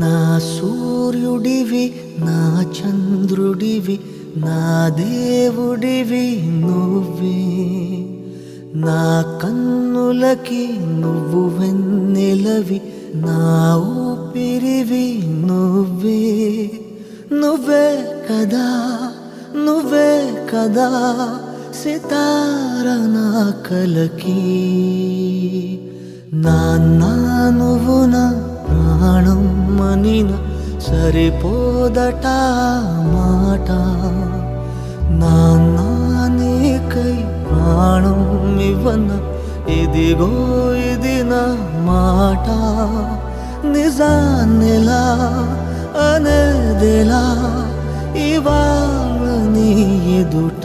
నా సూర్యుడివి నా చంద్రుడివి నా దేవుడివి నువ్వే నా కన్నులకి నువ్వు వెన్నెలవి నా ఊపిరివి నువ్వే నువ్వే కదా నువ్వే కదా సితార నా కలకి నాన్న నువ్వు నా ప్రాణం మనిన సరిపోదట మాట నాన్న నీకై ప్రాణం ఇవ్వన ఇదిగో ఇది నా మాట నిజాన్నెలా అనేదెలా ఇవాళ నీ ఎదుట